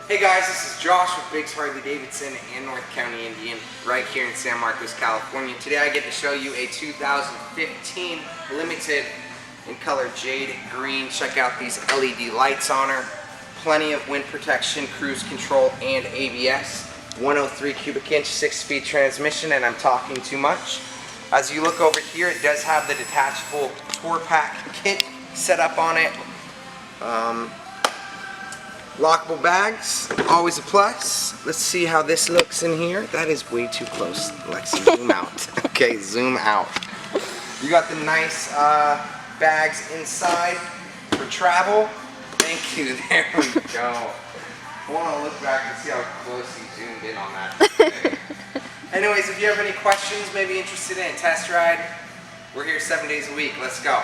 Hey guys, this is Josh with Biggs Harley Davidson in North County, Indiana, right here in San Marcos, California. Today I get to show you a 2015 Limited in color jade green. Check out these LED lights on her. Plenty of wind protection, cruise control, and ABS. 103 cubic inch, 6-speed transmission, and I'm talking too much. As you look over here, it does have the detachable tour pack kit set up on it. Lockable bags, always a plus. Let's see how this looks in here. That is way too close. Lexi, zoom out. Okay, zoom out. You got the nice bags inside for travel. Thank you, there we go. I want to look back and see how close you zoomed in on that. Anyways, if you have any questions, maybe interested in a test ride, we're here 7 days a week. Let's go.